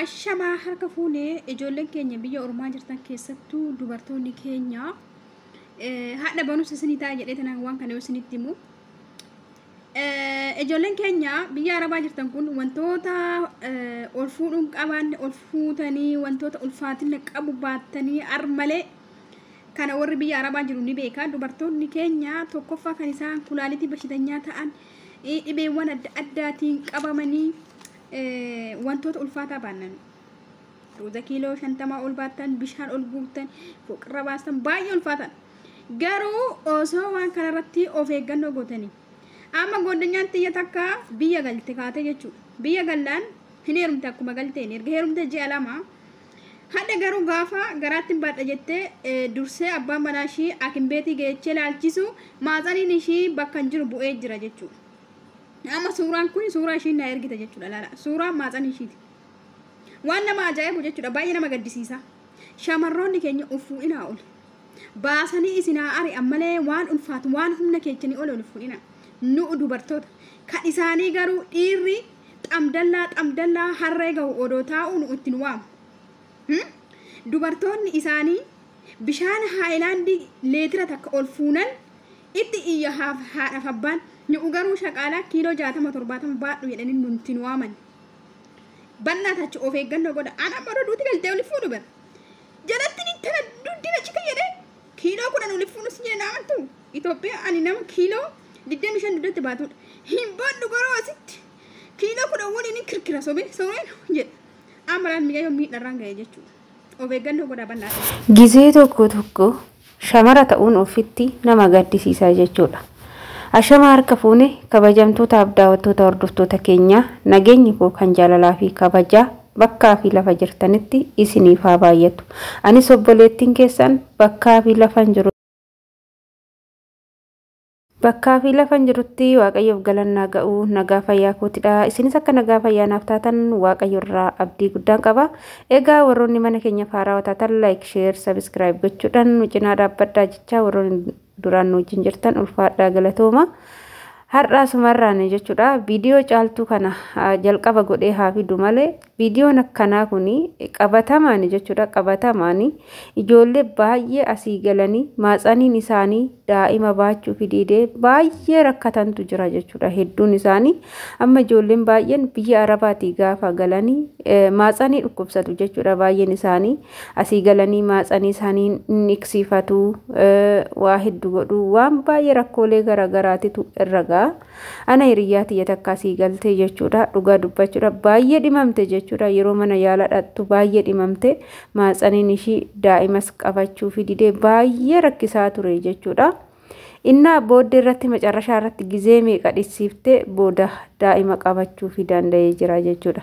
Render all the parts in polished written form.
Ashamaa harka fuunee ijoolleen keenya biyya ormaa jirtan keessattuu dubartoonni keenya haadha banuus isinii ta'a jedhee tanaan waan kana yoo isinitti himu ijoolleen keenya biyya arabaa jirtan kun wantoota ol fuudhuun qaban ol fuutanii wantoota ulfaatina qabu baattanii armalee kana warri biyya arabaa jiru ni beeka. Dubartoonni keenya tokkoffaa kan isaan kulaalitii bashitanyaa ta'an dhibeewwan adda addaatiin qabamanii wantoota ulfaataa baannan ruuza kiiloo 50 ol baattan bishaan ol guutan foqirra baastan baay'ee ulfaatan garuu osoo waan kana irratti of eeggannoo gootanii amma godanyaan xiyya takka biyya galte kaate jechuudha biyya gallaan hin heerumte akkuma galteen erga heerumte ji'a lama hadda garuu gaafa garaatti baadha jettee dursee abbaan manaa ishii akimbeetii geechee laalchisu maaxaniin ishii bakka hin jiru bu'ee jira jechuudha. Amma suuraan kun suuraa ishii na ergite jechuudha laala suuraa maaxanii ishiiti waan nama ajaa'ibu jechuudha baay'ee nama gaddisiisa. Shamarroonni keenya ufuudhinaa ol baasanii isinaa ari ammalee waan ulfaatu waan humna keechanii ol ufuudhina nu dubartoota kan isaanii garuu dhiirri xamdallaa harree ga'u odoo taa'u nu ittiin waamu dubartoonni isaanii bishaan haayilaandii leetira takka ol fuunan itti iyya haadhaaf abbaan ni ugaruu shaqaalaa kiiloo 60-70 baadhu jedhanii nuti waaman bannaa tachi of eeggannoo godha ana bara duuti galtee oli fuudhu bar jalatti ni tana duddina chika jedhe kiiloo 10 oli fuudhu si jedhe naamantu Itoophiyaa ani nama kiiloo 25 duddatti baatudha hin baadhu garuu asitti kiiloo 10 waliin kirkira sobeen jedhe amaraan miidhaa miidharraan ga'e jechuudha of eeggannoo godha bannaa gizee tokko shamara ta'uun ofitti nama gaddisiisaa jechuudha. Ashama harka fuune kabajamtoota daawwattoota hordoftoota keenya nageenyi koo kan jaalalaa fi kabajaa bakkaa fi lafa jirtanitti isiniif haa baay'atu. Anis obboleettiin keessan bakkaa fi lafan jirutti waaqayyoof galannaa ga'uu nagaa fayyaa kootidha. Isinis akka nagaa fayyaa naaf taatan waaqayyo irraa abdii guddaan qaba. Egaa warroonni mana keenya faaraa taatan like, share, subscribe gochuudhaan nu cinaa dhaabbadhaa jecha warroonni duraan nu wajjin jirtan ulfaadhaa galatooma. Har'aa sumarraan jechuudha viidiyoo caaltuu kana jalqaba godhee haa fidu malee viidiyoon akkanaa kuni qabatamaan jechuudha qabatamaan ijoollee baay'ee asii galanii maaxaniin isaanii daa'ima baachuu fi diidee baay'ee rakkatantu jira jechuudha hedduun isaanii amma ijoolleen baay'een biyya arabaatii gaafa galanii maaxanii dhukkubsatu jechuudha baay'een isaanii asii galanii maaxanii isaanii niksifatu waa hedduu godhu waan baay'ee rakkoolee garagaraatitu irra ana hiriyaati yatakkaasii galtee jechuudha dhugaa dubbachuudha baay'ee dhimamte jechuudha yeroo mana yaala dhattu baay'ee dhimamte maaxaniin ishii daa'imas qabachuu fi didee baay'ee rakkisaa ture jechuudha inna booddee irratti macarrashaa irratti gizee meeqa dhisiifte booda daa'ima qabachuu fi danda'ee jira jechuudha.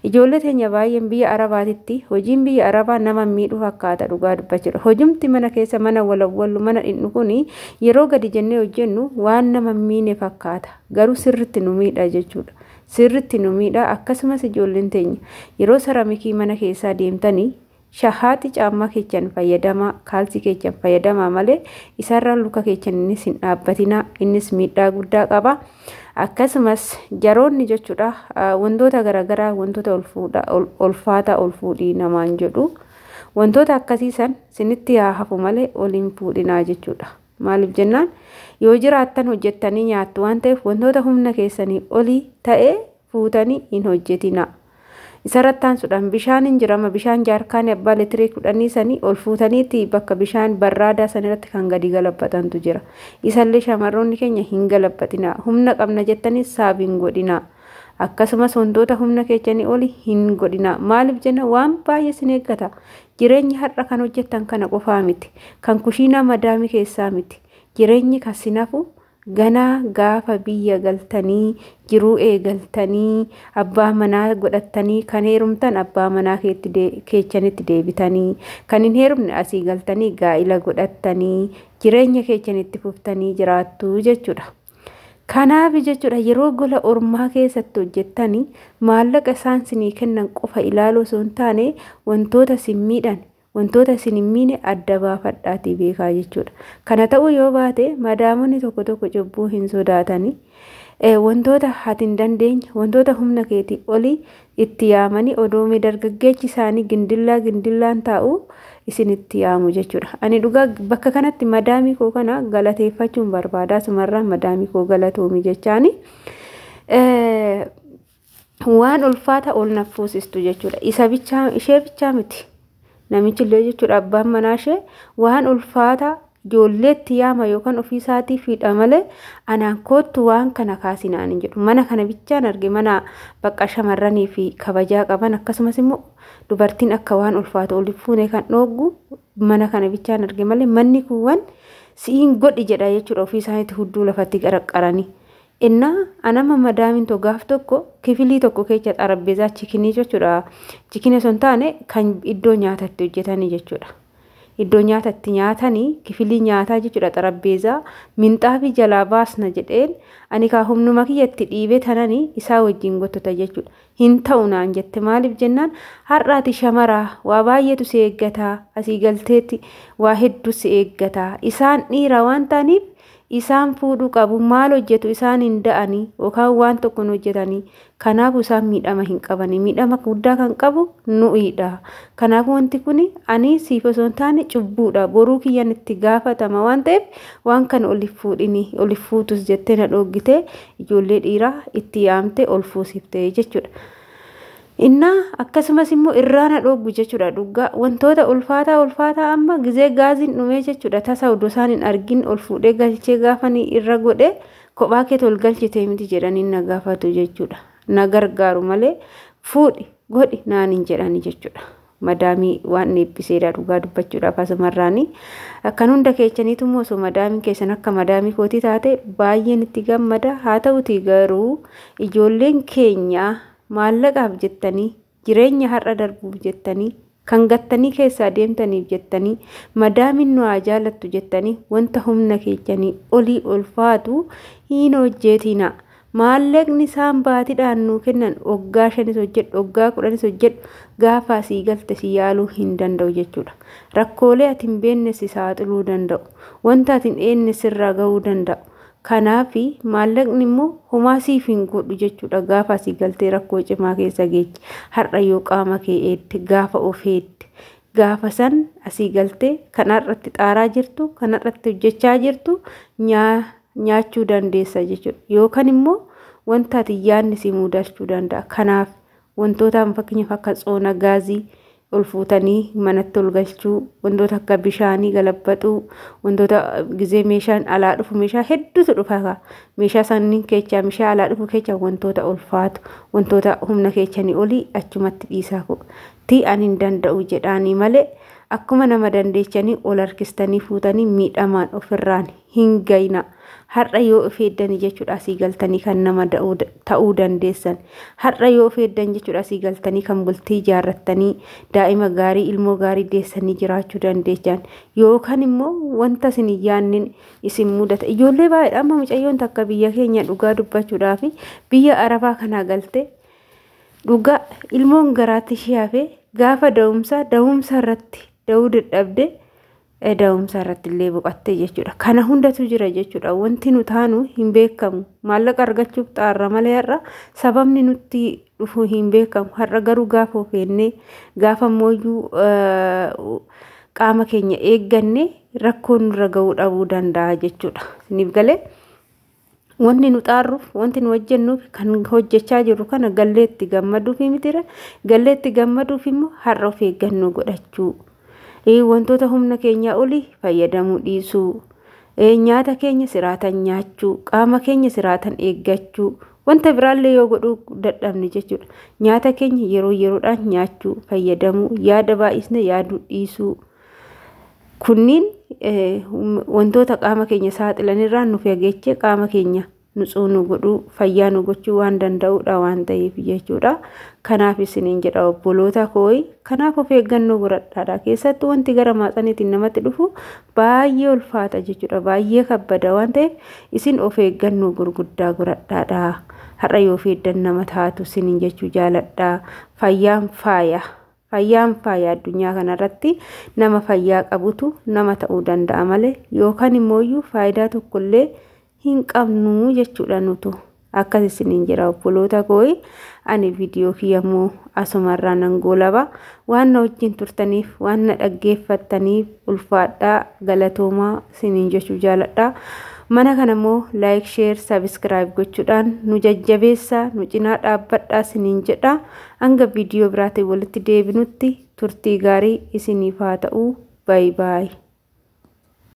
Ijoollee teenya baay'een biyya arabaatitti hojiin biyya arabaa nama miidhu fakkaata dhugaa dubbachuudha. Hojumti mana keessa mana walawwallu mana dhinnu kuni yeroo gadi jennee hojjennu waan nama miine fakkaata garuu sirritti nu miidha jechuudha. Sirritti nu miidha akkasumas ijoolleen teenya yeroo saramikii mana keessaa deemtanii shahaati caammaa keechan fayyadama kaalsii keechan fayyadama malee isarraan luka keechan innis hin dhaabbatina innis miidhaa guddaa qaba. Akkasumas jaroonni jechuudha wantoota garagaraa wantoota ulfaata ol fuudhii namaan jedhu wantoota akkasiisan sinitti haa hafu malee oliin fuudhinaa jechuudha. Maaliif jennaan yoo jiraattan hojjettanii nyaattu waan ta'eef wantoota humna keessanii olii ta'ee fuutanii hin hojjetina. Isarattaan sudhaan bishaan hin jirama bishaan jaarkaan abbaa leetirii 10 sanii ol fuutaniitti bakka bishaan barraadaa sanirratti kan gadi galabbatantu jira. Isallee shamarroonni keenya hin galabbatina humna qabna jettanii saabiin godhina. Akkasumas wantoota humna keechanii oli hin godhina. Maaliif jenna waan baay'ee sin eeggata. Jireenyi har'a kan hojjettan kana qofaa miti. Kan kushiinaa madaami keessaa miti. Jireenyi kan sinafu ganaa gaafa biyya galtanii jiruu eegaltanii abbaa manaa godhattanii kan heerumtan abbaa manaa keechanitti deebitanii kan hin heerumne asii galtanii gaa'ila godhattanii jireenya keechanitti fuftanii jiraattu jechuudha. Kanaaf jechuudha yeroo gola ormaa keessatti hojjettanii maallaqa isaan sinii kennan qofa ilaaluu osoo hin taane wantoota sin miidhan wantoota isin hin miine adda baafadhaatii beekaa jechuudha. Kana ta'uu yoo baate madaamonni tokko cubbuu hin sodaatanii wantoota hati hin dandeenye wantoota humna keetii olii itti yaamanii odoomee dargaggeechi isaanii gindillaan taa'u isin itti yaamu jechuudha. Ani dhugaa bakka kanatti madaamii koo kana galateeffachuun barbaadaa sumarraa madaamii koo galatoomi jechaani. Waan ulfaata ol naffuusistu jechuudha. Ishee bichaa miti. Namichi illee jechuudha abbaan manaa ishee waan ulfaata ijoolleetti yaama yookaan ofii isaatii fiidha malee anaan kootu waan kana kaasinaan hin jedhu. Mana kana bichaan arge mana bakka shamarranii fi kabajaa qaban akkasumas immoo dubartiin akka waan ulfaata oliif fuunee kan dhooggu mana kana bichaan arge malee manni kun waan si'iin godhi jedha jechuudha ofii isaaniitti hudduu lafatti qaraqaranii. Inna anama madaamin to gaaf tokko kifilii tokko keessa xarabbeezaa chikinii jechuudha. Chikinii sun taane kan iddoo nyaatatti hojjetanii jechuudha. Iddoo nyaatatti nyaatanii kifilii nyaataa jechuudha xarabbeezaa minxaafi jalaa baasna jedheen ani kaa humnuma kiyyatti dhiibee tananii isaa wajjin gottota jechuudha. Hin ta'u naan jette maaliif jennaan har'aati shamaraa waa baay'eetu si eeggataa asii galteetti waa hedduu si eeggataa isaan dhiira waan ta'aniif isaan fuudhu qabu maal hojjetu isaan hin da'anii yookaan waan tokko hojjetanii kanaafuu isaan miidhama hin qabani miidhama guddaa kan qabu nu'idha. Kanaafuu wanti kun ani siif osoo hin taane cubbuudha boruu kiyyan itti gaafatama waan ta'eef waan kana oliif fuutus jettee na dhoggitee ijoollee dhiiraa itti yaamte ol fuusiftee jechuudha. Inna akkasumas immoo irraana dhoggu jechuudha dhugaa wantoota ulfaataa amma gizee gaaziin dhumee jechuudha tasa odoo isaan hin argin ol fuudhee galchee gaafanii irra godhe kophaa kee ol galchitee miti jedhanii na gaafatu jechuudha. Na gargaaru malee fuudhi godhi naan hin jedhani jechuudha. Madaamii waan eebbiseedha dhugaa dubbachuudhaaf asumarraanii akkan hunda keechaniitu immoo osoo madaamiin keessan akka madaamii kootii taate baay'een itti gammada haa ta'uti garuu ijoolleen keenya maallaqaaf jettanii jireenya har'a darbuuf jettanii kan gattanii keessaa deemtaniif jettanii madaamin nu haa jaalattu jettanii wanta humna keechanii olii ulfaatu hin hojjetina. Maallaqni isaan baatiidhaan nuu kennan waggaa 5 hojjedhu waggaa 10 hojjedhu gaafa asii galte si yaaluu hin danda'u jechuudha. Rakkoolee ati hin beekne si saaxiluu danda'u wanta ati hin eegne sirraa gahuu danda'u. Kanaafi maallaqni immoo homaa siif hin godhu jechuudha gaafa asii galtee rakkoo cimaa keessa geechi har'a yoo qaama kee eedde gaafa of eedde gaafa san asii galtee kan har'atti xaaraa jirtu kan har'atti hojjechaa jirtu nyaachuu dandeessa jechuudha yookaan immoo wanta ati yaadne si mudachuu danda'a. Kanaaf wantootaan fakkeenyaaf akka tsoona gaazii ol fuutanii manatti ol galchuu wantoota akka bishaanii galabbaxuu wantoota gizee meeshaan alaa dhufu meeshaa hedduutu dhufa meeshaa sanniin keechaa meeshaa alaa dhufu keechaa wantoota ulfaatu wantoota humna keechanii olii achumatti dhiisaa ti ani hin danda'u jedhaanii malee akkuma nama dandeechanii ol harkistanii fuutanii miidhamaan ofirraan hin gayna. Har'a yoo of eeddanii jechuudha asii galtanii kan nama ta'uu dandeessan. Har'a yoo of eeddan jechuudha asii galtanii kan bultii ijaarrattanii daa'ima gaarii ilmoo gaarii deessanii jiraachuu dandeessan. Yookaan immoo wanta isin yaadnin isin mudata. Ijoollee baay'ee amma mucayyoon takka biyya keenya dhugaa dubbachuudhaaf biyya Arabaa kana galte dhugaa ilmoon garaatti ishee hafe gaafa da'umsa irratti da'uu dadhabde da'umsa irratti illee boqattee jechuudha. Kana hundatu jira jechuudha. Wanti nu taanu hin beekamu. Maallaqa argachuuf xaarra malee har'a sababni nutti dhufu hin beekamu. Har'a garuu gaafa ofeennee gaafa mooyyuu qaama keenya eegganne rakkoon nurra gahuu dhabuu danda'a jechuudha. Isiniif galee wanti nu xaarruuf wanti nu hojjennuuf kan hojjechaa jirru kana galleetti gammaduuf mitira. Galleetti gammaduuf immoo har'a of eeggannoo godhachuu. Wantoota humna keenya olii fayyadamuu dhiisuu nyaata keenya siraatan nyaachuu qaama keenya siraatan eeggachuu wanta biraallee yoo godhuu dadhabne jechuudha. Nyaata keenya yeroo yeroodhaan nyaachuu fayyadamuu yaada baay'isne yaaduu dhiisuu kunniin wantoota qaama keenya saaxilanirraa nu fageechee qaama keenya nu godhuu fayyaa nu gochuu waan danda'uudha waan ta'eef jechuudha. Kanaaf isiniin jedha obboloota kooyi kanaaf of eeggannoo godhadhaa keessattuu wanti gara maaxaniitiin namatti dhufu baay'ee ulfaata jechuudha baay'ee kabbada waan ta'eef isin of eeggannoo gurguddaa godhadhaa. Har'a yoo of eeddan nama taatu isiniin jechuu jaaladhaa. Fayyaan faaya addunyaa kanarratti nama fayyaa qabutu nama ta'uu danda'a malee yookaan immoo faayidaa tokkollee hin qabnu jechuudha nutu. akkas isiniin jira obboloota kooyi. Ani viidiyoo kiyyammoo asumarraa nan goolaba. Waan na wajjin turtaniif waan na dhaggeeffattaniif ulfaadhaa galatoomaa isiniin jechuu jaaladha. Mana kanammoo like, share, subscribe gochuudhaan nu jajjabeessaa, nu cinaa dhaabbadhaa isiniin jedha. Hanga viidiyoo biraatiin walitti deebinutti turtii gaarii isiniif haa ta'u. Bye bye.